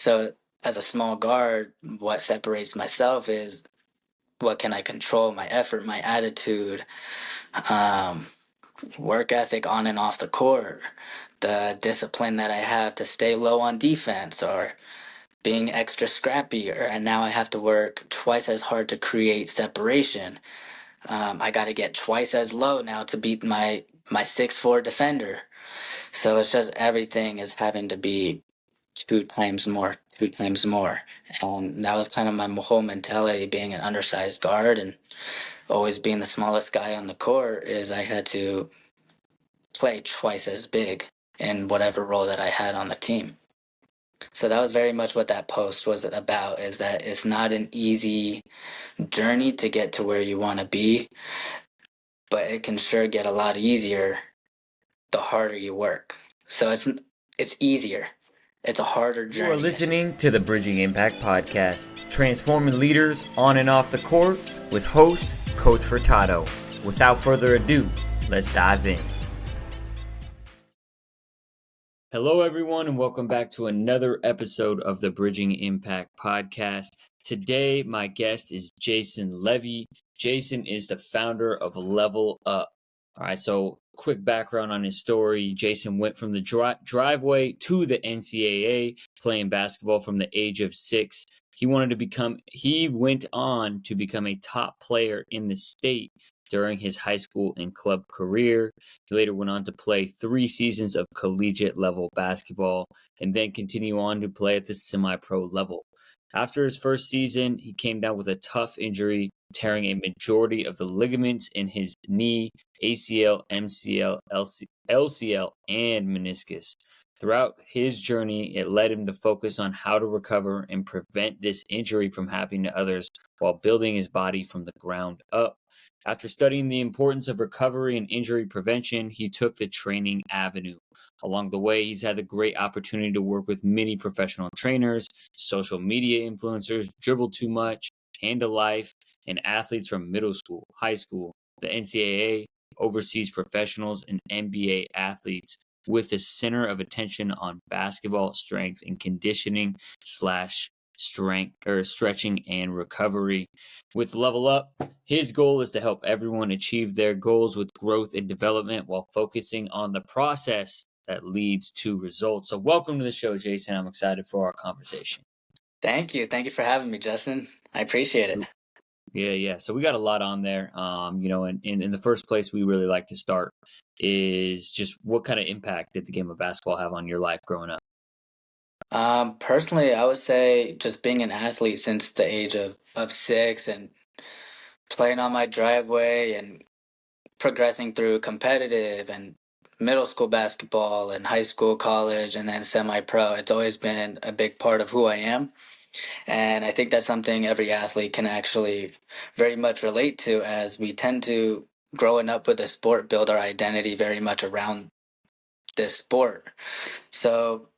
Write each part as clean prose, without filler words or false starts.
So as a small guard, what separates myself is what can I control, my effort, my attitude, um, work ethic on and off the court, the discipline that I have to stay low on defense, or being extra scrappier. And now I have to work twice as hard to create separation. I got to get twice as low now to beat my 6'4" defender. So it's just everything is having to be two times more, two times more. And that was kind of my whole mentality being an undersized guard and always being the smallest guy on the court is I had to play twice as big in whatever role that I had on the team. So that was very much what that post was about, is that it's not an easy journey to get to where you want to be, but it can sure get a lot easier the harder you work. So it's easier. It's a harder You are journey. listening to the Bridging Impact Podcast, transforming leaders on and off the court with host Coach Furtado. Without further ado, let's dive in. Hello, everyone, and welcome back to another episode of the Bridging Impact Podcast. Today, my guest is Jason Levy. Jason is the founder of LvlUp. All right, so quick background on his story. Jason went from the driveway to the NCAA playing basketball from the age of 6. He went on to become a top player in the state during his high school and club career. He later went on to play 3 seasons of collegiate level basketball and then continue on to play at the semi-pro level. After his first season, he came down with a tough injury, tearing a majority of the ligaments in his knee, ACL, MCL, LCL, and meniscus. Throughout his journey, it led him to focus on how to recover and prevent this injury from happening to others while building his body from the ground up. After studying the importance of recovery and injury prevention, he took the training avenue. Along the way, he's had the great opportunity to work with many professional trainers, social media influencers, Dribble Too Much, Hand to Life, and athletes from middle school, high school, the NCAA, overseas professionals, and NBA athletes, with the center of attention on basketball strength and conditioning slash strength or stretching and recovery. With LvlUp, his goal is to help everyone achieve their goals with growth and development while focusing on the process that leads to results. So welcome to the show, Jason. I'm excited for our conversation. Thank you. Thank you for having me, Justin. I appreciate it. Yeah. So we got a lot on there. And in the first place, we really like to start is just what kind of impact did the game of basketball have on your life growing up? Personally, I would say just being an athlete since the age of 6 and playing on my driveway and progressing through competitive and middle school basketball and high school, college, and then semi-pro. It's always been a big part of who I am. And I think that's something every athlete can actually very much relate to, as we tend to, growing up with the sport, build our identity very much around this sport. So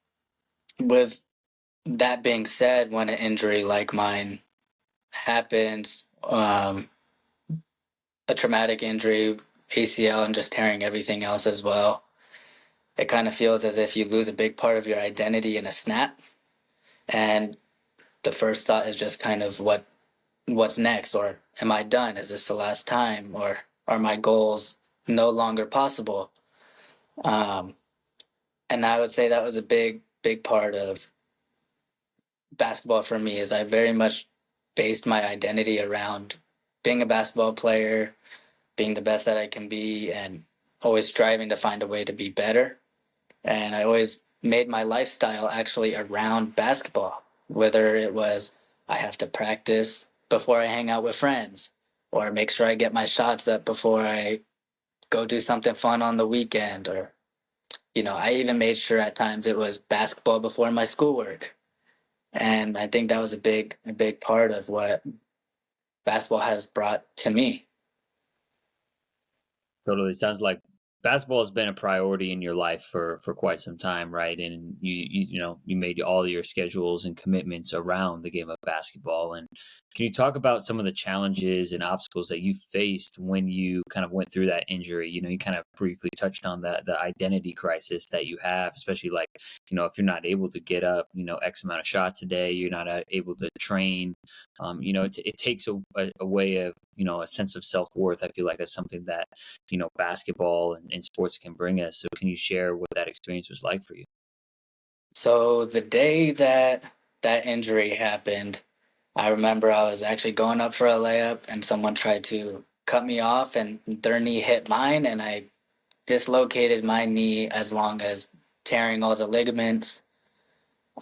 with that being said, when an injury like mine happens, a traumatic injury, ACL, and just tearing everything else as well, it kind of feels as if you lose a big part of your identity in a snap. And the first thought is just kind of what's next, or am I done? Is this the last time, or are my goals no longer possible? Um, and I would say that was a big part of basketball for me, is I very much based my identity around being a basketball player, being the best that I can be, and always striving to find a way to be better. And I always made my lifestyle actually around basketball, whether it was I have to practice before I hang out with friends, or make sure I get my shots up before I go do something fun on the weekend, or I even made sure at times it was basketball before my schoolwork. And I think that was a big part of what basketball has brought to me. Totally. Sounds like basketball has been a priority in your life for quite some time, right? And you made all your schedules and commitments around the game of basketball. And can you talk about some of the challenges and obstacles that you faced when you kind of went through that injury? You kind of briefly touched on the identity crisis that you have, especially like, if you're not able to get up, X amount of shots a day, you're not able to train. It takes a way of, a sense of self-worth. I feel like that's something that, basketball and sports can bring us. So can you share what that experience was like for you? So the day that that injury happened, I remember I was actually going up for a layup and someone tried to cut me off and their knee hit mine and I dislocated my knee as long as tearing all the ligaments.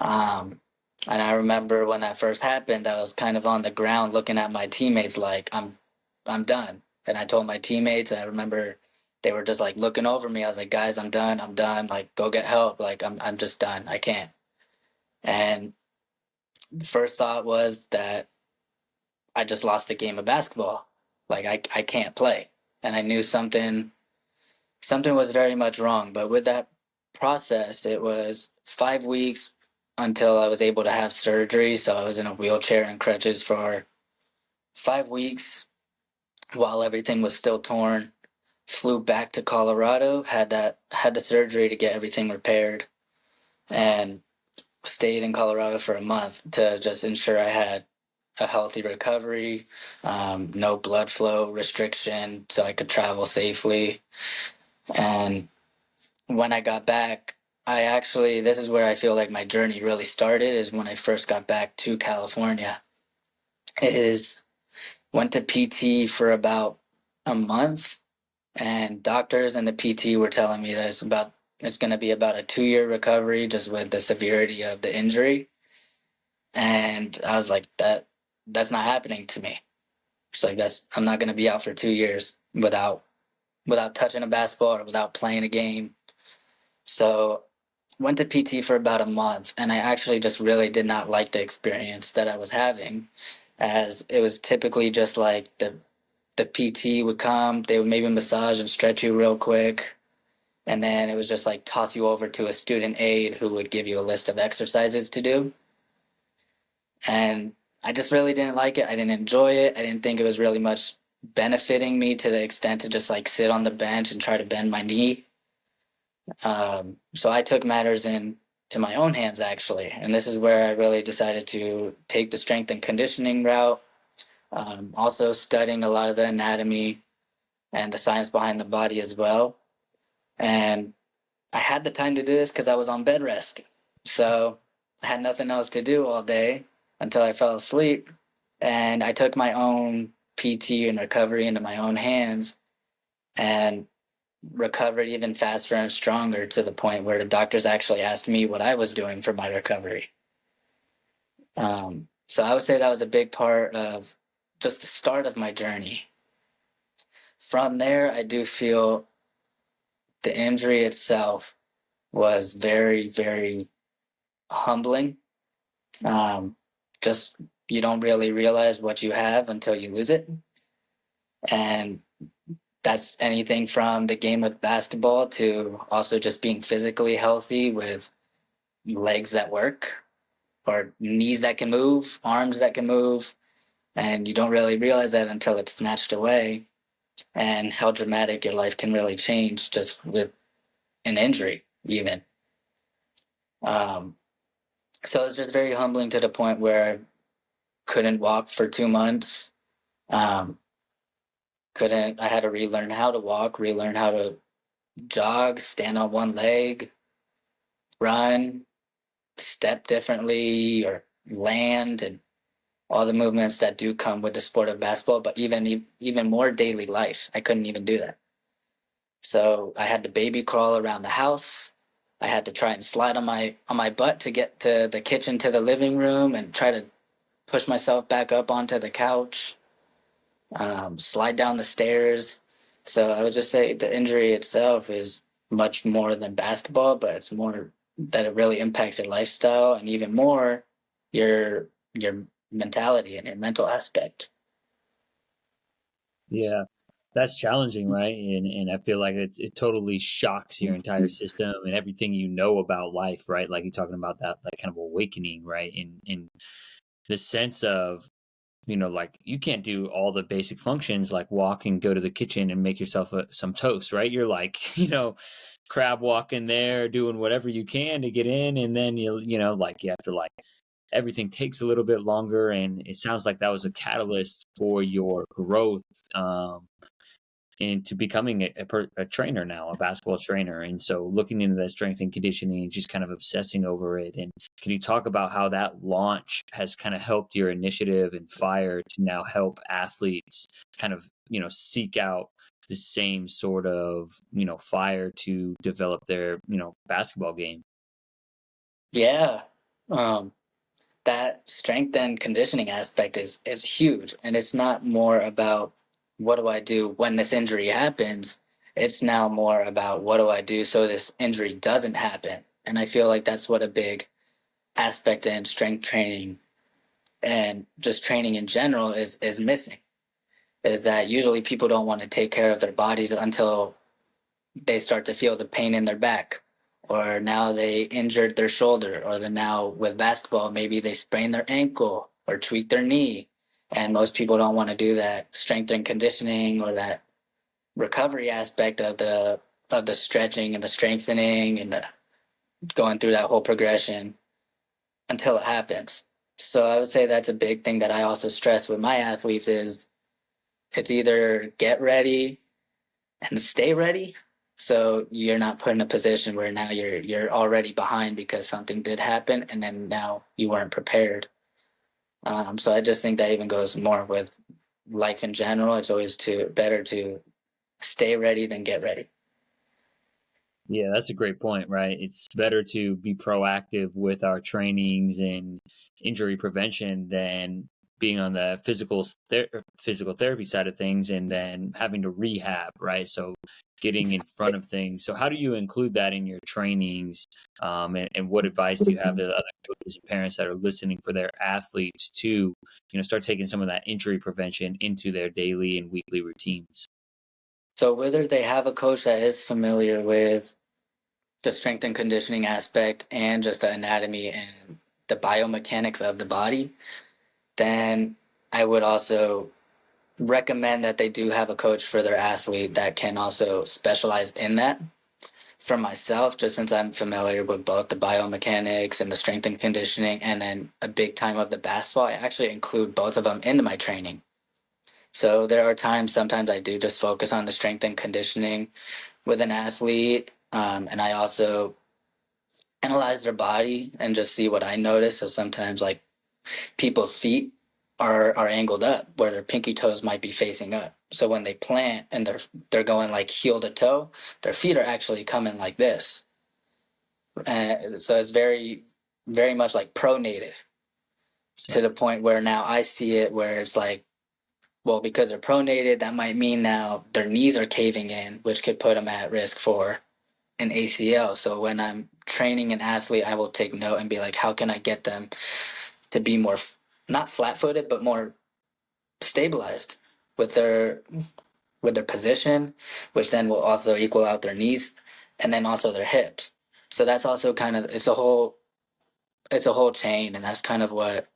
Um, and I remember when that first happened, I was kind of on the ground looking at my teammates like I'm done. And I told my teammates, I remember they were just like looking over me. I was like, guys, I'm done. I'm done. Like, go get help. Like, I'm just done. I can't. And the first thought was that I just lost the game of basketball. Like, I can't play. And I knew something was very much wrong. But with that process, it was 5 weeks until I was able to have surgery. So I was in a wheelchair and crutches for 5 weeks while everything was still torn. Flew back to Colorado, had the surgery to get everything repaired, and stayed in Colorado for a month to just ensure I had a healthy recovery, no blood flow restriction, so I could travel safely. And when I got back, this is where I feel like my journey really started, is when I first got back to California. It is Went to PT for about a month, and doctors and the PT were telling me that it's going to be about a 2 year recovery just with the severity of the injury. And I was like, that's not happening to me. It's like I'm not going to be out for 2 years without touching a basketball or without playing a game. So went to PT for about a month, and I actually just really did not like the experience that I was having, as it was typically just like the PT would come, they would maybe massage and stretch you real quick, and then it was just like toss you over to a student aide who would give you a list of exercises to do. And I just really didn't like it. I didn't enjoy it. I didn't think it was really much benefiting me to the extent to just like sit on the bench and try to bend my knee. So I took matters into my own hands, actually. And this is where I really decided to take the strength and conditioning route. Also studying a lot of the anatomy and the science behind the body as well. And I had the time to do this because I was on bed rest. So I had nothing else to do all day until I fell asleep. And I took my own PT and recovery into my own hands and recovered even faster and stronger, to the point where the doctors actually asked me what I was doing for my recovery. So I would say that was a big part of just the start of my journey. From there, I do feel the injury itself was very, very humbling. Um, just you don't really realize what you have until you lose it. And that's anything from the game of basketball to also just being physically healthy with legs that work or knees that can move, arms that can move. And you don't really realize that until it's snatched away, and how dramatic your life can really change just with an injury, even. Um, so it's just very humbling to the point where I couldn't walk for 2 months. Um, I had to relearn how to walk, relearn how to jog, stand on one leg, run, step differently, or land, and all the movements that do come with the sport of basketball. But even more daily life, I couldn't even do that. So I had to baby crawl around the house. I had to try and slide on my butt to get to the kitchen to the living room and try to push myself back up onto the couch, slide down the stairs. So I would just say the injury itself is much more than basketball, but it's more that it really impacts your lifestyle, and even more your mentality and your mental aspect. Yeah. That's challenging, right? And I feel like it totally shocks your entire system and everything you know about life, right? Like you're talking about that kind of awakening, right? In the sense of, like you can't do all the basic functions like walk and go to the kitchen and make yourself some toast, right? You're like, crab walking there, doing whatever you can to get in, and then like you have to like everything takes a little bit longer, and it sounds like that was a catalyst for your growth. Into becoming a trainer now, a basketball trainer. And so looking into that strength and conditioning and just kind of obsessing over it. And can you talk about how that launch has kind of helped your initiative and fire to now help athletes kind of, seek out the same sort of, fire to develop their, basketball game? Yeah. Um, that strength and conditioning aspect is huge, and it's not more about what do I do when this injury happens. It's now more about what do I do so this injury doesn't happen. And I feel like that's what a big aspect in strength training and just training in general is missing, is that usually people don't want to take care of their bodies until they start to feel the pain in their back, or now they injured their shoulder, or then now with basketball maybe they sprain their ankle or tweak their knee. And most people don't want to do that strength and conditioning or that recovery aspect of the stretching and the strengthening and the going through that whole progression until it happens. So I would say that's a big thing that I also stress with my athletes is it's either get ready and stay ready. So you're not put in a position where now you're already behind because something did happen and then now you weren't prepared. So I just think that even goes more with life in general. It's always better to stay ready than get ready. Yeah, that's a great point, right? It's better to be proactive with our trainings and injury prevention than being on the physical therapy side of things and then having to rehab, right? So getting in front of things. So how do you include that in your trainings? And what advice do you have to other coaches and parents that are listening for their athletes to, start taking some of that injury prevention into their daily and weekly routines? So whether they have a coach that is familiar with the strength and conditioning aspect and just the anatomy and the biomechanics of the body, then I would also recommend that they do have a coach for their athlete that can also specialize in that. For myself, just since I'm familiar with both the biomechanics and the strength and conditioning, and then a big time of the basketball, I actually include both of them into my training. So there are times, sometimes I do just focus on the strength and conditioning with an athlete, and I also analyze their body and just see what I notice. So sometimes, like people's feet are angled up where their pinky toes might be facing up. So when they plant and they're going like heel to toe, their feet are actually coming like this. And so it's very, very much like pronated to the point where now I see it where it's like, well, because they're pronated, that might mean now their knees are caving in, which could put them at risk for an ACL. So when I'm training an athlete, I will take note and be like, how can I get them to be more, not flat footed, but more stabilized with their position, which then will also equal out their knees and then also their hips. So that's also kind of it's a whole chain, and that's kind of what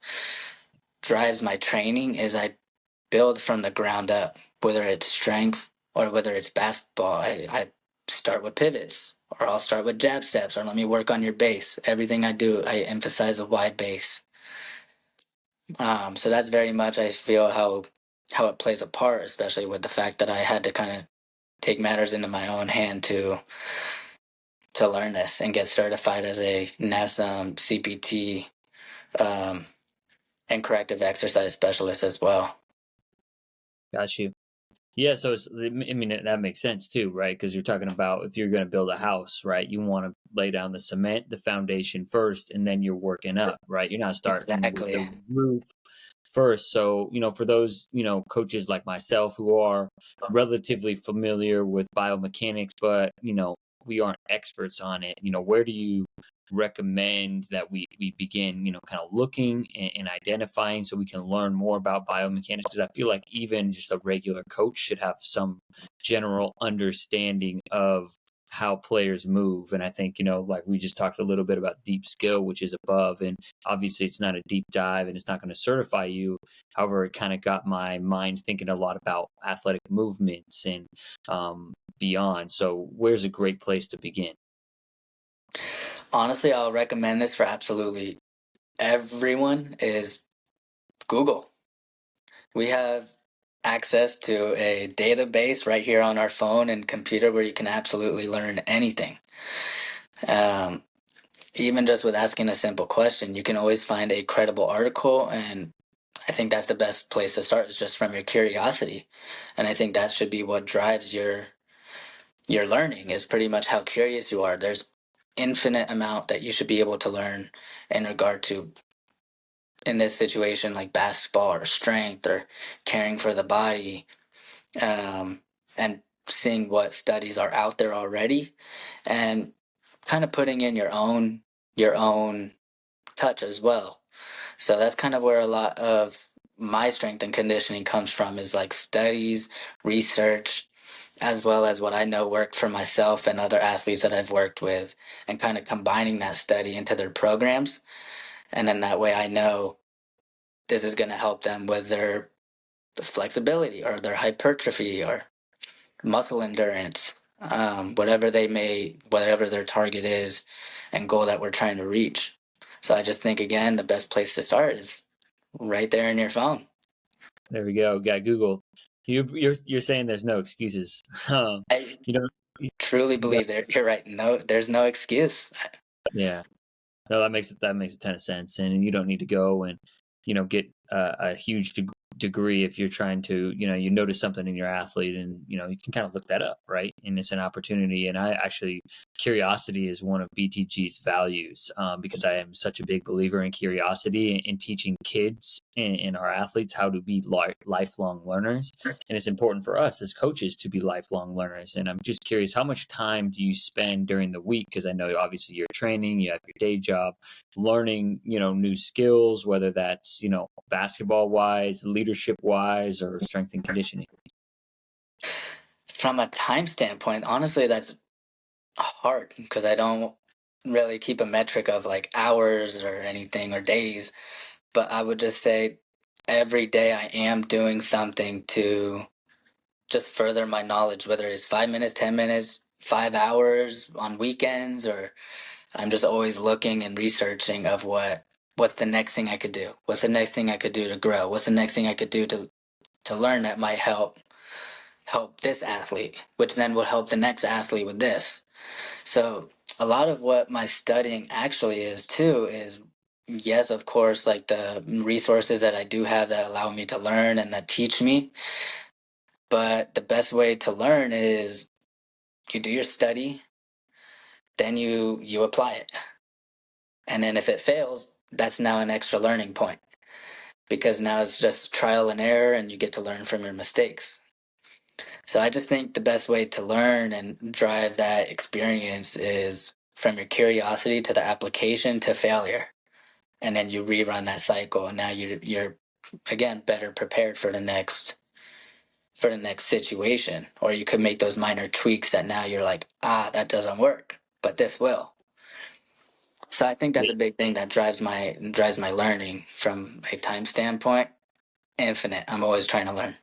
drives my training is I build from the ground up, whether it's strength or whether it's basketball. I start with pivots, or I'll start with jab steps, or let me work on your base. Everything I do, I emphasize a wide base. So that's very much I feel how it plays a part, especially with the fact that I had to kind of take matters into my own hand to learn this and get certified as a NASM CPT um, and corrective exercise specialist as well. Got you. Yeah, so I mean, that makes sense too, right? Because you're talking about if you're going to build a house, right? You want to lay down the cement, the foundation first, and then you're working up, right? You're not starting with Exactly. the roof first. So, for those, coaches like myself who are relatively familiar with biomechanics, but, we aren't experts on it, where do you recommend that we begin, kind of looking and identifying so we can learn more about biomechanics? Because I feel like even just a regular coach should have some general understanding of how players move. And I think, like we just talked a little bit about deep skill, which is above, and obviously it's not a deep dive and it's not going to certify you. However, it kind of got my mind thinking a lot about athletic movements and beyond. So where's a great place to begin? Honestly, I'll recommend this for absolutely everyone is Google. We have access to a database right here on our phone and computer where you can absolutely learn anything. Um, Even just with asking a simple question, you can always find a credible article, and I think that's the best place to start is just from your curiosity. And I think that should be what drives your learning is pretty much how curious you are. There's infinite amount that you should be able to learn in regard to in this situation like basketball or strength or caring for the body, and seeing what studies are out there already and kind of putting in your own touch as well. So that's kind of where a lot of my strength and conditioning comes from is like studies, research, as well as what I know worked for myself and other athletes that I've worked with, and kind of combining that study into their programs. And then that way I know this is going to help them with their flexibility or their hypertrophy or muscle endurance, whatever their target is and goal that we're trying to reach. So I just think, again, the best place to start is right there in your phone. There we go. Got Google. You're saying there's no excuses. I you know, truly you got, believe there. You're right. No, there's no excuse. yeah. No, that makes a ton of sense, and you don't need to go and get a huge degree if you're trying to you notice something in your athlete, and you can kind of look that up, right? And it's an opportunity. And I actually, curiosity is one of BTG's values, because I am such a big believer in curiosity and teaching kids and our athletes how to be lifelong learners. And it's important for us as coaches to be lifelong learners. And I'm just curious, how much time do you spend during the week? Because I know obviously you're training, you have your day job, learning, new skills, whether that's, basketball wise, leadership wise, or strength and conditioning. From a time standpoint, honestly, that's hard because I don't really keep a metric of like hours or anything or days. But I would just say every day I am doing something to just further my knowledge, whether it's 5 minutes, 10 minutes, 5 hours on weekends, or I'm just always looking and researching of what's the next thing I could do? What's the next thing I could do to grow? What's the next thing I could do to learn that might help this athlete, which then will help the next athlete with this. So a lot of what my studying actually is too is yes, of course, like the resources that I do have that allow me to learn and that teach me. But the best way to learn is you do your study, then you apply it. And then if it fails, that's now an extra learning point because now it's just trial and error and you get to learn from your mistakes. So I just think the best way to learn and drive that experience is from your curiosity to the application to failure. And then you rerun that cycle and now you're again better prepared for the next situation. Or you could make those minor tweaks that now you're like, that doesn't work, but this will. So I think that's a big thing that drives my learning from a time standpoint. Infinite. I'm always trying to learn.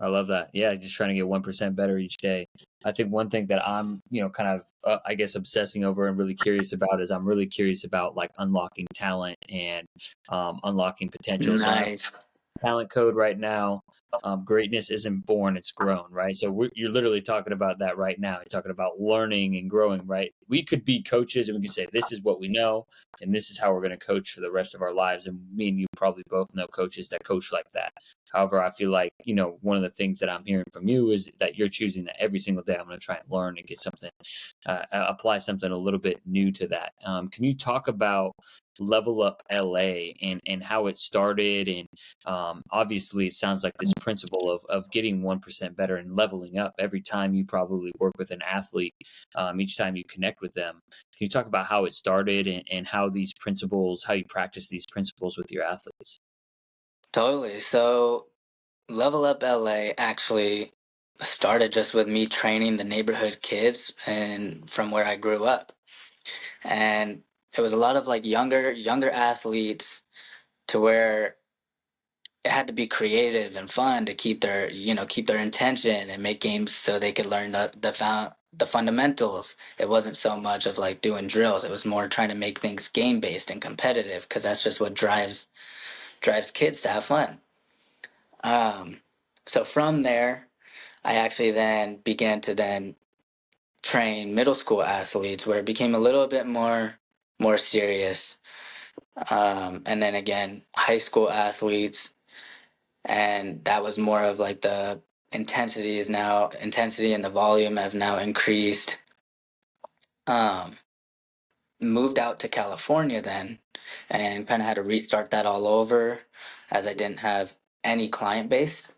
I love that. Yeah, just trying to get 1% better each day. I think one thing that I'm, kind of, I guess, obsessing over and really curious about is I'm really curious about like unlocking talent and unlocking potential. So Nice. talent code right now. Greatness isn't born, it's grown, right? So you're literally talking about that right now. You're talking about learning and growing, right? we could be coaches and we could say, this is what we know, and this is how we're going to coach for the rest of our lives. And me and you probably both know coaches that coach like that. However, I feel like, one of the things that I'm hearing from you is that you're choosing that every single day I'm going to try and learn and get something, apply something a little bit new to that. Can you talk about Level Up LA and how it started? And obviously, it sounds like this principle of getting 1% better and leveling up every time you probably work with an athlete, each time you connect with them. Can you talk about how it started and how these principles, how you practice these principles with your athletes? Totally. So Level Up LA actually started just with me training the neighborhood kids and from where I grew up. And it was a lot of like younger athletes to where it had to be creative and fun to keep their intention and make games so they could learn the fundamentals. It wasn't so much of like doing drills. It was more trying to make things game based and competitive because that's just what drives kids to have fun. Um, so from there, I actually then began to then train middle school athletes where it became a little bit more serious. And then again, high school athletes, and that was more of like the intensity and the volume have now increased. Um, Moved out to California then and kind of had to restart that all over as I didn't have any client base.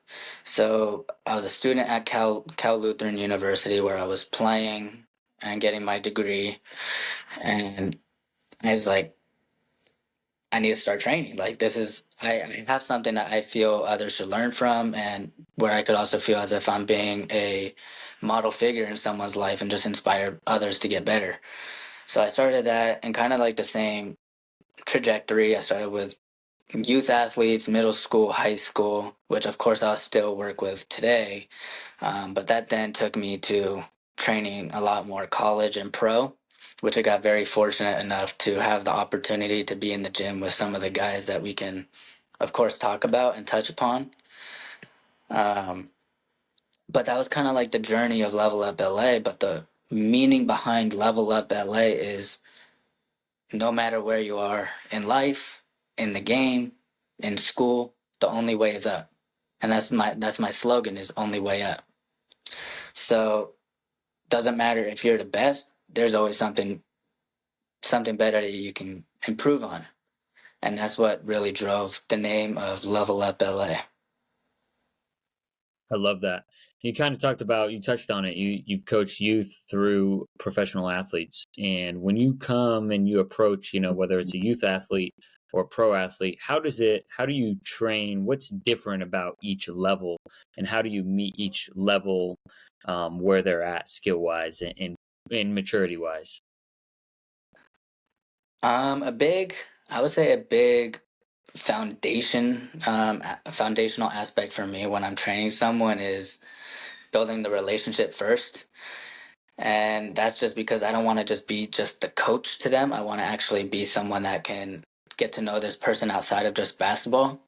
So I was a student at Cal Lutheran University where I was playing and getting my degree, and I was like, I need to start training. Like I have something that I feel others should learn from, and where I could also feel as if I'm being a model figure in someone's life and just inspire others to get better. So I started that and kind of like the same trajectory. I started with youth athletes, middle school, high school, which of course I'll still work with today. But that then took me to training a lot more college and pro, which I got very fortunate enough to have the opportunity to be in the gym with some of the guys that we can, of course, talk about and touch upon. Um, but that was kind of like the journey of Level Up LA. But the meaning behind Level Up LA is no matter where you are in life, in the game, in school, the only way is up. And that's my slogan is only way up. So doesn't matter if you're the best, there's always something better that you can improve on. And that's what really drove the name of Level Up LA. I love that. You kind of you touched on it. You've coached youth through professional athletes. And when you come and you approach, whether it's a youth athlete or a pro athlete, how do you train? What's different about each level, and how do you meet each level, where they're at skill wise and maturity wise? I would say a big foundational aspect for me when I'm training someone is building the relationship first. And that's just because I don't want to just be just the coach to them. I want to actually be someone that can get to know this person outside of just basketball,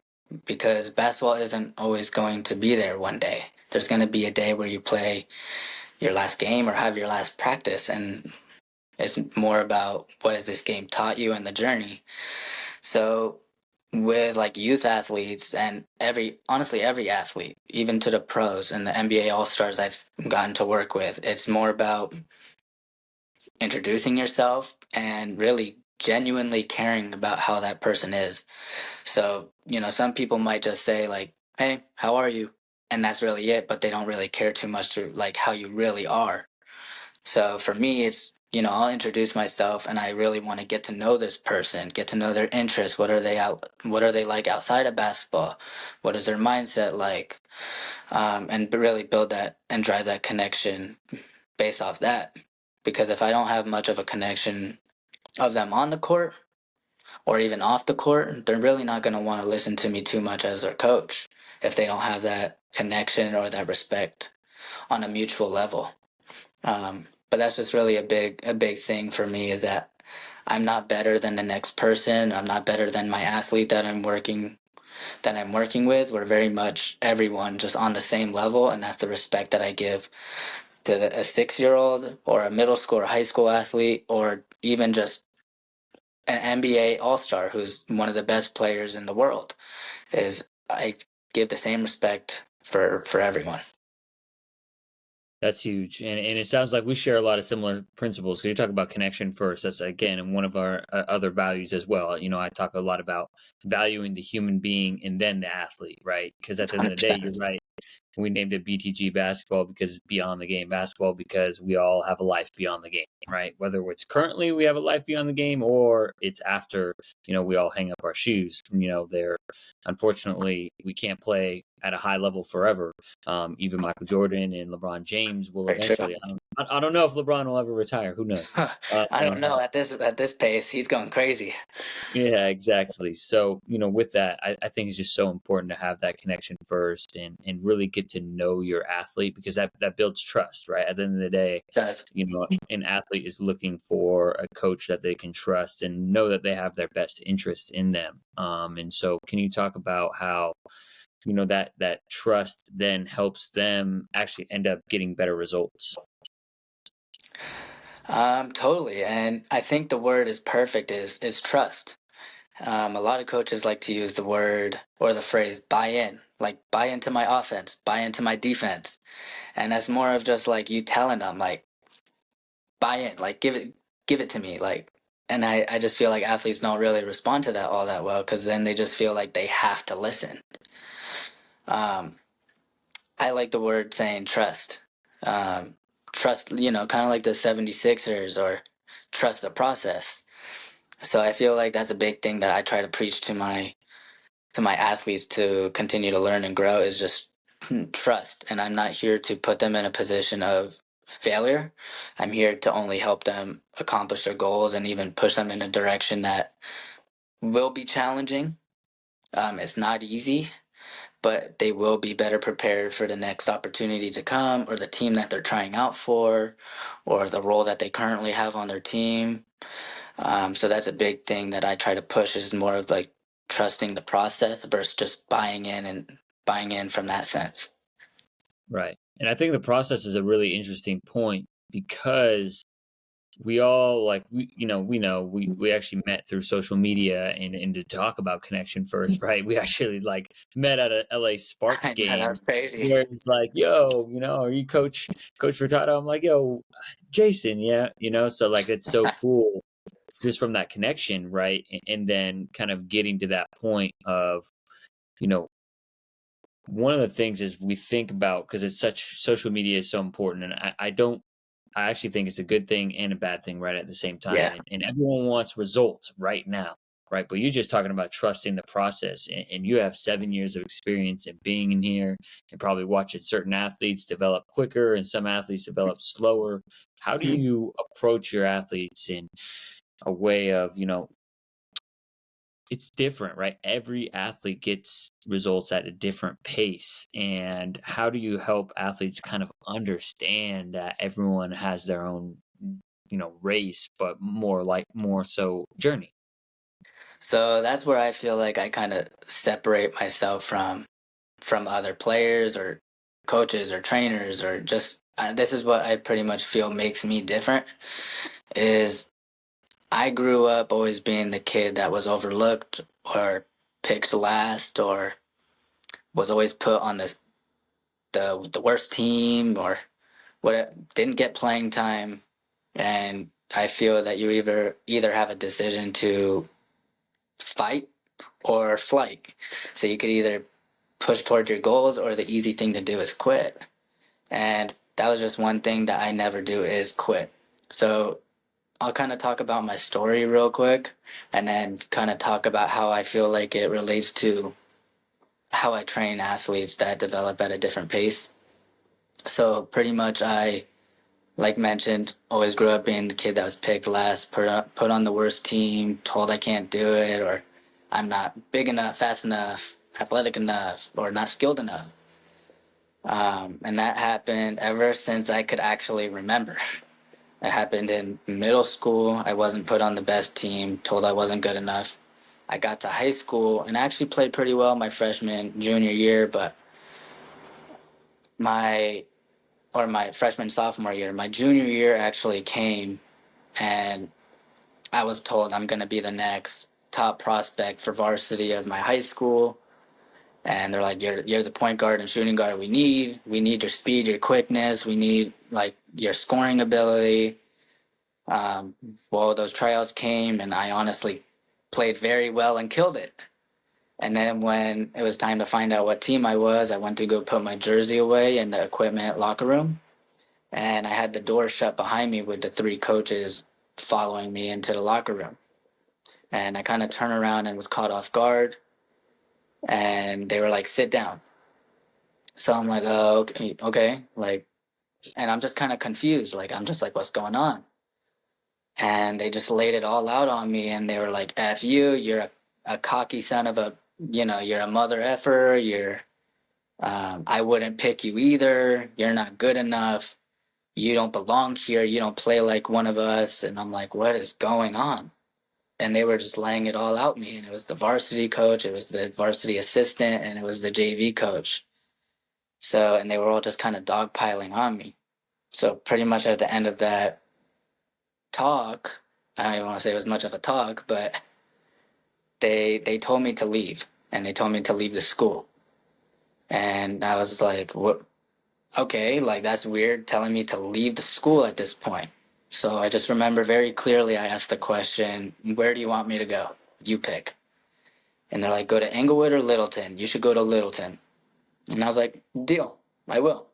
because basketball isn't always going to be there one day. There's going to be a day where you play your last game or have your last practice, and it's more about what has this game taught you in the journey. So with like youth athletes and honestly every athlete, even to the pros and the NBA All-Stars I've gotten to work with, it's more about introducing yourself and really genuinely caring about how that person is. So, some people might just say like, "Hey, how are you?" And that's really it, but they don't really care too much to like how you really are. So for me, it's, I'll introduce myself and I really want to get to know this person, get to know their interests. What are they like outside of basketball? What is their mindset like? And really build that and drive that connection based off that. Because if I don't have much of a connection of them on the court or even off the court, they're really not going to want to listen to me too much as their coach if they don't have that connection or that respect on a mutual level. But that's just really a big thing for me is that I'm not better than the next person. I'm not better than my athlete that I'm working with. We're very much everyone just on the same level, and that's the respect that I give to a 6-year-old or a middle school or high school athlete, or even just an NBA all-star who's one of the best players in the world, is I give the same respect for everyone. That's huge, and it sounds like we share a lot of similar principles. Because you talk about connection first. That's again one of our other values as well. You know, I talk a lot about valuing the human being and then the athlete, right? Because at the end of the day, you're 100%. right. We named it BTG basketball because it's beyond the game basketball, because we all have a life beyond the game, right? Whether it's currently we have a life beyond the game or it's after, we all hang up our shoes. There, unfortunately, we can't play at a high level forever. Even Michael Jordan and LeBron James will Very true. eventually. I don't know if LeBron will ever retire. Who knows? I don't know. At this pace, he's going crazy. Yeah, exactly. So, with that, I think it's just so important to have that connection first, and really get to know your athlete, because that builds trust, right? At the end of the day, Does. an athlete is looking for a coach that they can trust and know that they have their best interests in them. And so can you talk about how, that trust then helps them actually end up getting better results? Totally. And I think the word is perfect, is trust. A lot of coaches like to use the word or the phrase buy in, like buy into my offense, buy into my defense. And that's more of just like you telling them, like, buy in, like give it to me. Like, and I just feel like athletes don't really respond to that all that well, because then they just feel like they have to listen. Um, I like the word saying trust. Um, Trust, kind of like the 76ers, or trust the process. So I feel like that's a big thing that I try to preach to my athletes to continue to learn and grow, is just trust. And I'm not here to put them in a position of failure. I'm here to only help them accomplish their goals and even push them in a direction that will be challenging. It's not easy, but they will be better prepared for the next opportunity to come, or the team that they're trying out for, or the role that they currently have on their team. So that's a big thing that I try to push, is more of like trusting the process versus just buying in from that sense. Right. And I think the process is a really interesting point, because we all, like, we actually met through social media, and to talk about connection first, right? We actually like met at a LA Sparks I know, that game was crazy. where it's like, yo, are you Coach Furtado? I'm like, yo, Jason, yeah, so like it's so cool just from that connection, right? And then kind of getting to that point of, you know, one of the things is we think about, because it's such social media is so important, and I actually think it's a good thing and a bad thing right at the same time. Yeah. And everyone wants results right now, right? But you're just talking about trusting the process, and you have 7 years of experience in being in here, and probably watching certain athletes develop quicker and some athletes develop slower. How do you approach your athletes in a way of, it's different, right? Every athlete gets results at a different pace. And how do you help athletes kind of understand that everyone has their own, race, but more so journey? So that's where I feel like I kind of separate myself from other players or coaches or trainers, or just this is what I pretty much feel makes me different, is I grew up always being the kid that was overlooked, or picked last, or was always put on the worst team, or what, didn't get playing time. And I feel that you either have a decision to fight or flight. So you could either push towards your goals, or the easy thing to do is quit. And that was just one thing that I never do, is quit. So I'll kind of talk about my story real quick, and then kind of talk about how I feel like it relates to how I train athletes that develop at a different pace. So pretty much like mentioned, always grew up being the kid that was picked last, put on the worst team, told I can't do it, or I'm not big enough, fast enough, athletic enough, or not skilled enough. And that happened ever since I could actually remember. It happened in middle school. I wasn't put on the best team, told I wasn't good enough. I got to high school and actually played pretty well my freshman, junior year, but my or my freshman sophomore year. My junior year actually came, and I was told I'm going to be the next top prospect for varsity of my high school. And they're like, you're the point guard and shooting guard we need. We need your speed, your quickness. We need like your scoring ability. Um, well, those tryouts came, and I honestly played very well and killed it. And then when it was time to find out what team I was, I went to go put my jersey away in the equipment locker room, and I had the door shut behind me with the three coaches following me into the locker room. And I kind of turned around and was caught off guard, and they were like, "Sit down." So I'm like, "Oh, okay, okay." Like, and I'm just kind of confused. Like, I'm just like, "What's going on?" And they just laid it all out on me, and they were like, "F you, you're a cocky son of a, you're a mother effer. I wouldn't pick you either. You're not good enough. You don't belong here. You don't play like one of us." And I'm like, "What is going on?" And they were just laying it all out me. And it was the varsity coach, it was the varsity assistant, and it was the JV coach. So, and they were all just kind of dogpiling on me. So pretty much at the end of that talk, I don't even want to say it was much of a talk, but they told me to leave, and they told me to leave the school. And I was like, "What? Okay, like that's weird telling me to leave the school at this point." So I just remember very clearly I asked the question, "Where do you want me to go? You pick." And they're like, "Go to Englewood or Littleton? You should go to Littleton." And I was like, "Deal, I will."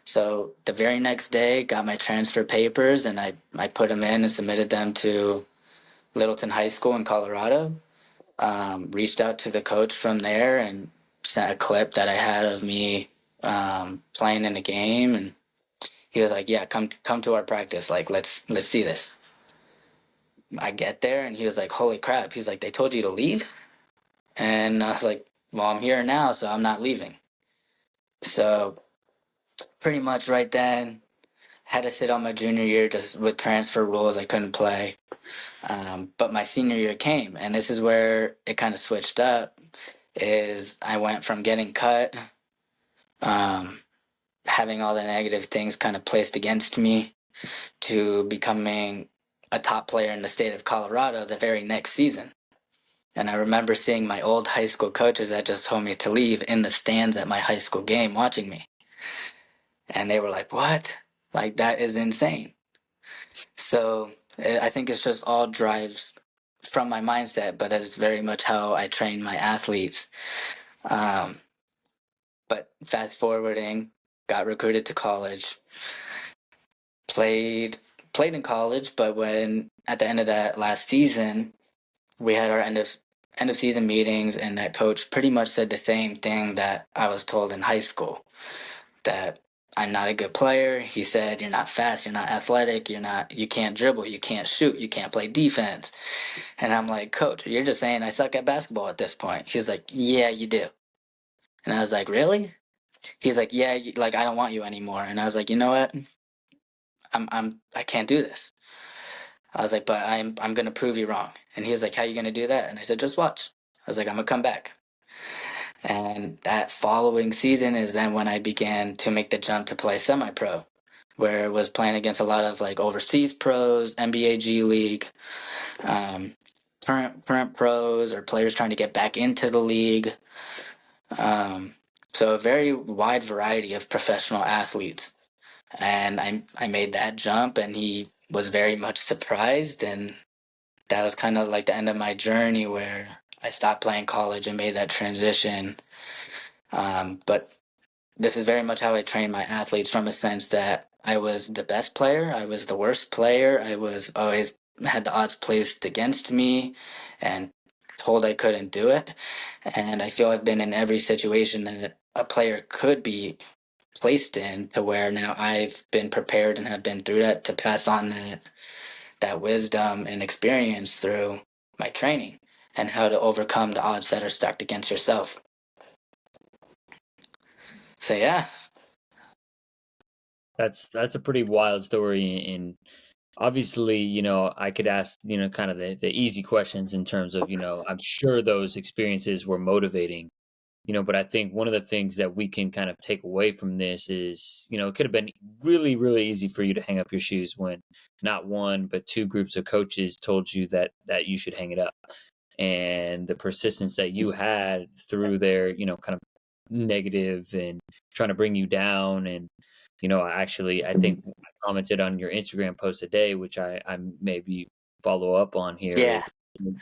So the very next day, got my transfer papers, and I put them in and submitted them to Littleton High School in Colorado. Reached out to the coach from there and sent a clip that I had of me playing in the game, and he was like, "Yeah, come to our practice. Like, let's see this." I get there, and he was like, "Holy crap!" He's like, "They told you to leave," and I was like, "Well, I'm here now, so I'm not leaving." So pretty much right then, had to sit on my junior year just with transfer rules. I couldn't play. But my senior year came, and this is where it kind of switched up. Is I went from getting cut, um, having all the negative things kind of placed against me, to becoming a top player in the state of Colorado the very next season. And I remember seeing my old high school coaches that just told me to leave in the stands at my high school game watching me. And they were like, "What? Like, that is insane." So I think it's just all drives from my mindset, but that's very much how I train my athletes. Um, but fast forwarding, got recruited to college, played played in college, but when at the end of that last season, we had our end of season meetings, and that coach pretty much said the same thing that I was told in high school, that I'm not a good player. He said, "You're not fast, you're not athletic, you can't dribble, you can't shoot, you can't play defense." And I'm like, "Coach, you're just saying I suck at basketball at this point." He's like, "Yeah, you do." And I was like, "Really?" He's like, "Yeah, like I don't want you anymore." And I was like, "You know what? I can't do this." I was like, "But I'm gonna prove you wrong." And he was like, "How you gonna do that?" And I said, "Just watch." I was like, "I'm gonna come back." And that following season is then when I began to make the jump to play semi-pro, where it was playing against a lot of like overseas pros, NBA G League, um, current pros, or players trying to get back into the league. Um, so a very wide variety of professional athletes. And I made that jump, and he was very much surprised, and that was kind of like the end of my journey where I stopped playing college and made that transition. But this is very much how I train my athletes, from a sense that I was the best player, I was the worst player, I was always had the odds placed against me and told I couldn't do it. And I feel I've been in every situation that a player could be placed in, to where now I've been prepared and have been through that to pass on that wisdom and experience through my training, and how to overcome the odds that are stacked against yourself. So yeah. That's a pretty wild story, and obviously, I could ask, kind of the easy questions in terms of, I'm sure those experiences were motivating. But I think one of the things that we can kind of take away from this is, it could have been really, really easy for you to hang up your shoes when not one, but two groups of coaches told you that you should hang it up. And the persistence that you had through their, kind of negative and trying to bring you down. And, I think I commented on your Instagram post today, which I maybe follow up on here, is Yeah.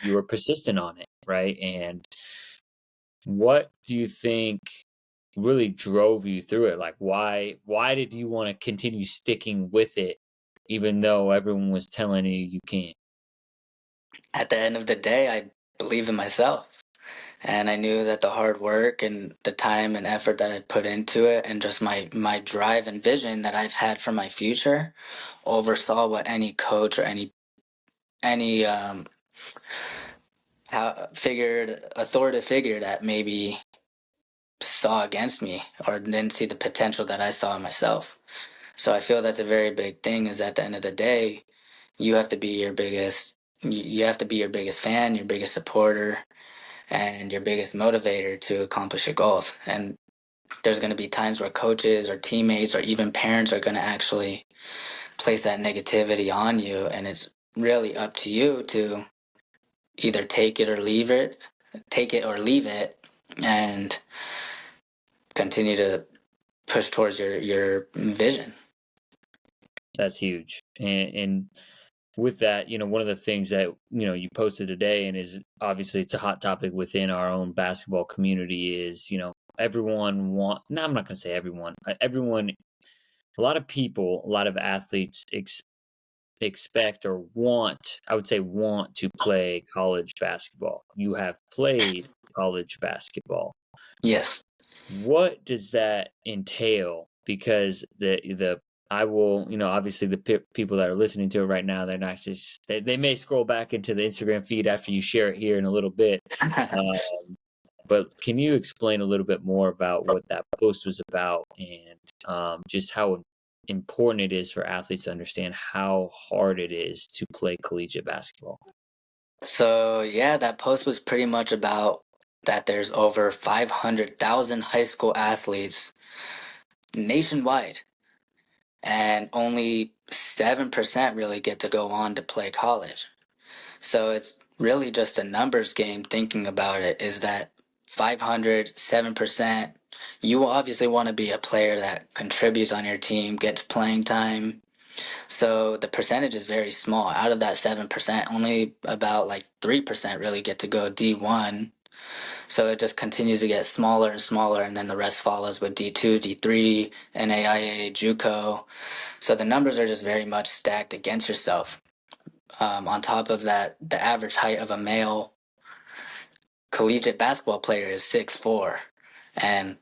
you were persistent on it, right? And what do you think really drove you through it? Like, why did you want to continue sticking with it even though everyone was telling you can't? At the end of the day, I believe in myself. And I knew that the hard work and the time and effort that I've put into it and just my drive and vision that I've had for my future oversaw what any coach or any authoritative figure that maybe saw against me or didn't see the potential that I saw in myself. So I feel that's a very big thing, is at the end of the day, you have to be you have to be your biggest fan, your biggest supporter, and your biggest motivator to accomplish your goals. And there's going to be times where coaches or teammates or even parents are going to actually place that negativity on you, and it's really up to you to either take it or leave it, and continue to push towards your vision. That's huge. And with that, one of the things that, you posted today, and is obviously it's a hot topic within our own basketball community, is, everyone no, I'm not going to say everyone, everyone, a lot of people, a lot of athletes expect or want, I would say want to play college basketball. You have played college basketball. Yes. What does that entail? Because the I will, obviously the people that are listening to it right now, they're not just they may scroll back into the Instagram feed after you share it here in a little bit. But can you explain a little bit more about what that post was about, and just how important it is for athletes to understand how hard it is to play collegiate basketball? So yeah, that post was pretty much about that there's over 500,000 high school athletes nationwide, and only 7% really get to go on to play college. So it's really just a numbers game. Thinking about it, is that 500, 7%, you obviously want to be a player that contributes on your team, gets playing time. So the percentage is very small. Out of that 7%, only about like 3% really get to go D1. So it just continues to get smaller and smaller, and then the rest follows with D2, D3, NAIA, JUCO. So the numbers are just very much stacked against yourself. On top of that, the average height of a male collegiate basketball player is 6'4", and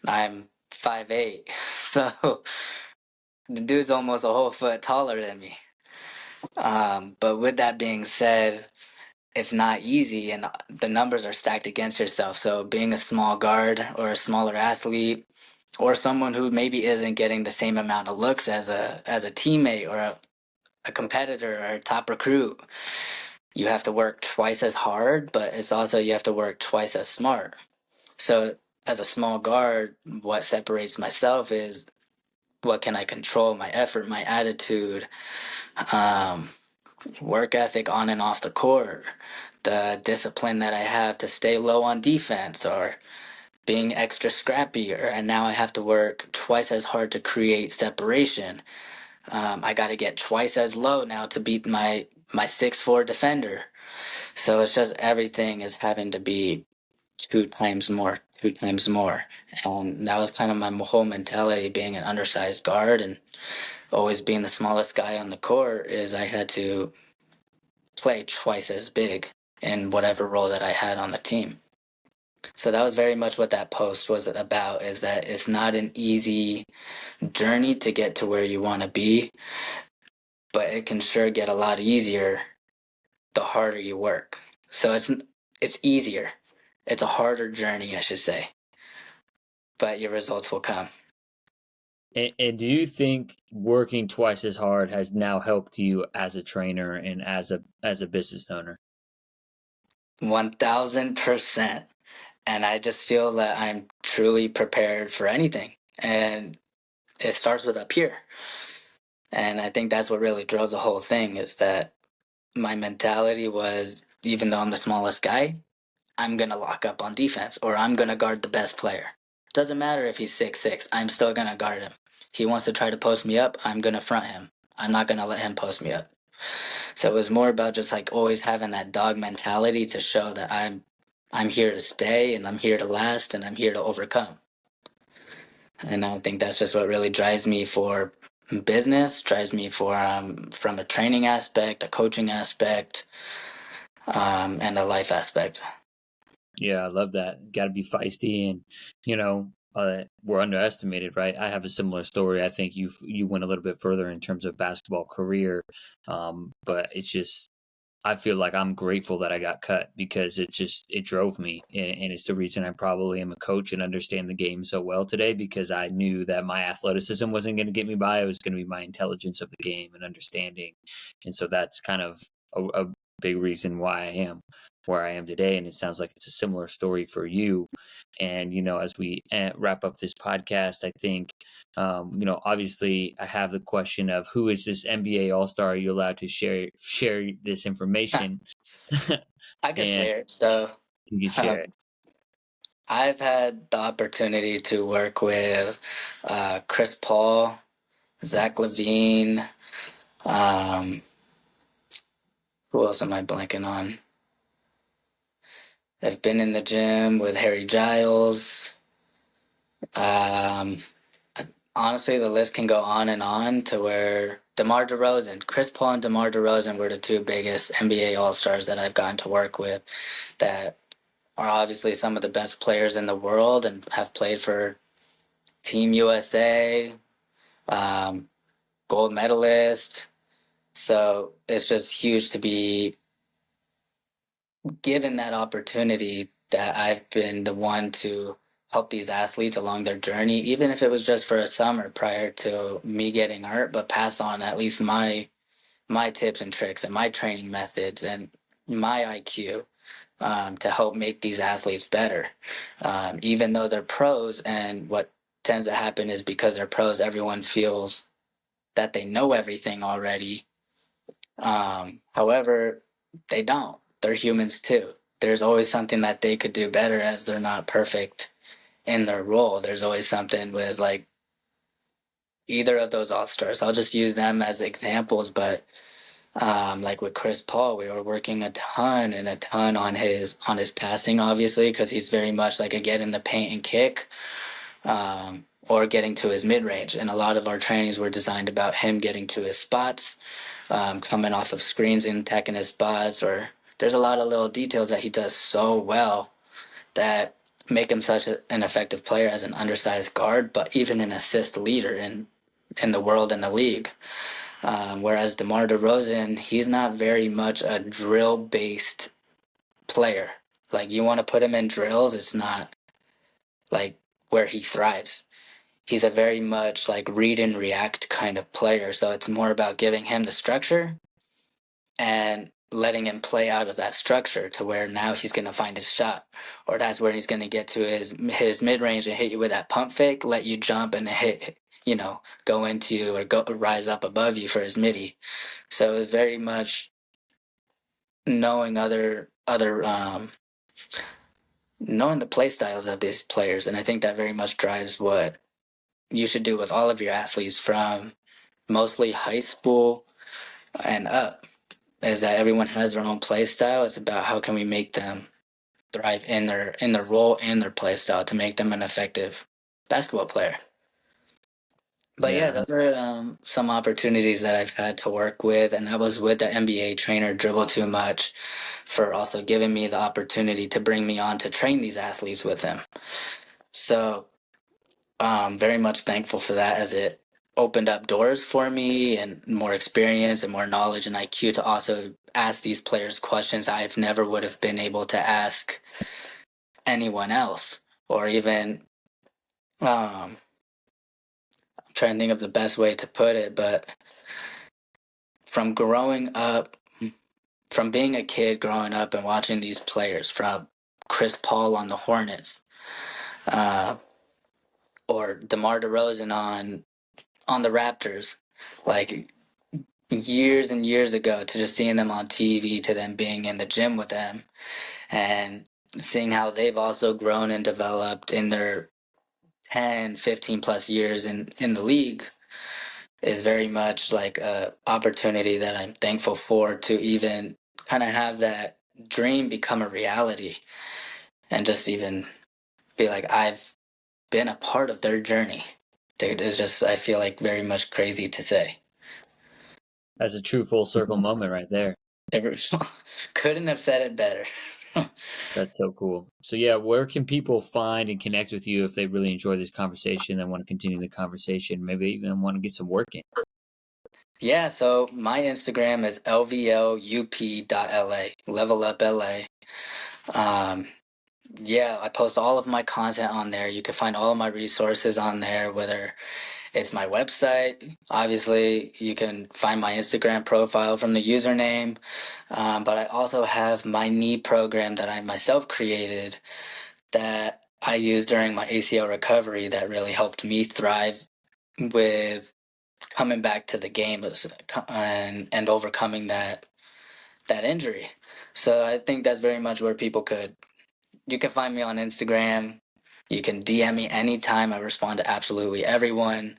I'm 5'8". So the dude's almost a whole foot taller than me. But with that being said, it's not easy, and the numbers are stacked against yourself. So being a small guard or a smaller athlete, or someone who maybe isn't getting the same amount of looks as a teammate or a competitor or a top recruit, you have to work twice as hard, but it's also you have to work twice as smart. So as a small guard, what separates myself is what can I control, my effort, my attitude, um, work ethic on and off the court, the discipline that I have to stay low on defense, or being extra scrappier. And now I have to work twice as hard to create separation. I got to get twice as low now to beat my 6'4" defender. So it's just everything is having to be two times more, two times more. And that was kind of my whole mentality, being an undersized guard and always being the smallest guy on the court, is I had to play twice as big in whatever role that I had on the team. So that was very much what that post was about, is that it's not an easy journey to get to where you want to be, but it can sure get a lot easier the harder you work. So it's easier. It's a harder journey, I should say, but your results will come. And do you think working twice as hard has now helped you as a trainer and as a business owner? 1000%. And I just feel that I'm truly prepared for anything. And it starts with up here. And I think that's what really drove the whole thing, is that my mentality was, even though I'm the smallest guy, I'm going to lock up on defense, or I'm going to guard the best player. Doesn't matter if he's 6'6", I'm still going to guard him. He wants to try to post me up, I'm going to front him. I'm not going to let him post me up. So it was more about just like always having that dog mentality to show that I'm here to stay, and I'm here to last, and I'm here to overcome. And I think that's just what really drives me for business, drives me for from a training aspect, a coaching aspect, and a life aspect. Yeah, I love that. Got to be feisty, and we're underestimated, right? I have a similar story. I think you went a little bit further in terms of basketball career, but it's just I feel like I'm grateful that I got cut because it drove me, and it's the reason I probably am a coach and understand the game so well today, because I knew that my athleticism wasn't going to get me by. It was going to be my intelligence of the game and understanding, and so that's kind of a big reason why I am where I am today. And it sounds like it's a similar story for you. And as we wrap up this podcast, I think obviously I have the question of who is this NBA All-Star? Are you allowed to share this information? I could And share. So you can share um, it. I've had the opportunity to work with Chris Paul, Zach Levine. Um, who else am I blanking on? I've been in the gym with Harry Giles. Um, Honestly, the list can go on to where DeMar DeRozan, Chris Paul and DeMar DeRozan were the two biggest NBA All-Stars that I've gotten to work with, that are obviously some of the best players in the world and have played for Team USA, um, gold medalist. So it's just huge to be given that opportunity, that I've been the one to help these athletes along their journey, even if it was just for a summer prior to me getting hurt, but pass on at least my tips and tricks and my training methods and my IQ, to help make these athletes better. Even though they're pros, and what tends to happen is because they're pros, everyone feels that they know everything already. However, they don't. They're humans too. There's always something that they could do better, as they're not perfect in their role. There's always something with like either of those all stars. I'll just use them as examples, but like with Chris Paul, we were working a ton on his passing, obviously, because he's very much like a get in the paint and kick, or getting to his mid range. And a lot of our trainings were designed about him getting to his spots, coming off of screens and attacking his spots. Or there's a lot of little details that he does so well that make him such an effective player as an undersized guard, but even an assist leader in the world and the league. Whereas DeMar DeRozan, he's not very much a drill based player. Like, you want to put him in drills, it's not like where he thrives. He's a very much like read and react kind of player. So it's more about giving him the structure and letting him play out of that structure to where now he's going to find his shot, or that's where he's going to get to his mid range and hit you with that pump fake, let you jump and hit, go into you or go rise up above you for his midi. So it was very much knowing knowing the play styles of these players. And I think that very much drives what you should do with all of your athletes from mostly high school and up, is that everyone has their own play style. It's about how can we make them thrive in their role and their play style to make them an effective basketball player. But yeah, Yeah. those are some opportunities that I've had to work with, and that was with the NBA trainer Dribble Too Much, for also giving me the opportunity to bring me on to train these athletes with him. So very much thankful for that, as it opened up doors for me and more experience and more knowledge and IQ to also ask these players questions I've never would have been able to ask anyone else, or even I'm trying to think of the best way to put it, but from growing up, from being a kid growing up and watching these players from Chris Paul on the Hornets, uh, or DeMar DeRozan on the Raptors, like years and years ago, to just seeing them on TV, to them being in the gym with them, and seeing how they've also grown and developed in their 10, 15 plus years in the league is very much like a opportunity that I'm thankful for, to even kind of have that dream become a reality, and just even be like, I've been a part of their journey. Dude, it's just, I feel like, very much crazy to say. That's a true full circle moment right there. Couldn't have said it better. That's so cool. So yeah, where can people find and connect with you if they really enjoy this conversation and want to continue the conversation, maybe even want to get some work in? Yeah, so my Instagram is LvlUp.LA, LvlUp.LA. Yeah, I post all of my content on there. You can find all of my resources on there, whether it's my website. Obviously, you can find my Instagram profile from the username. But I also have my knee program that I myself created, that I used during my ACL recovery, that really helped me thrive with coming back to the game and overcoming that injury. So I think that's very much where you can find me on Instagram. You can DM me anytime. I respond to absolutely everyone.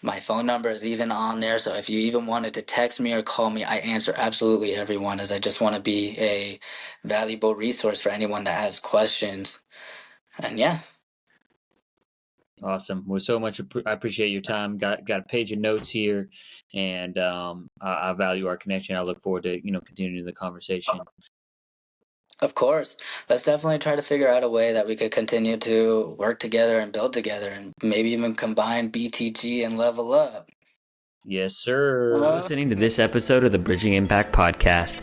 My phone number is even on there, so if you even wanted to text me or call me, I answer absolutely everyone, as I just want to be a valuable resource for anyone that has questions. And yeah. Awesome. Well, so much. I appreciate your time. Got a page of notes here, and I value our connection. I look forward to continuing the conversation. Of course. Let's definitely try to figure out a way that we could continue to work together and build together, and maybe even combine BTG and Level Up. Yes, sir. Listening to this episode of the Bridging Impact podcast.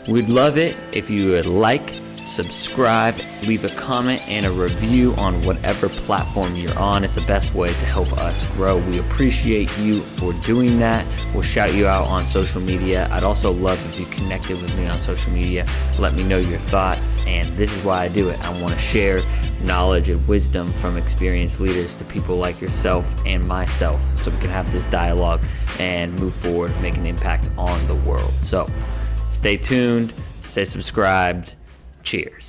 We'd love it if you would like, subscribe, leave a comment and a review on whatever platform you're on. It's the best way to help us grow. We appreciate you for doing that. We'll shout you out on social media. I'd also love if you connected with me on social media. Let me know your thoughts. And this is why I do it. I want to share knowledge and wisdom from experienced leaders to people like yourself and myself, so we can have this dialogue and move forward, make an impact on the world. So stay tuned, stay subscribed. Cheers.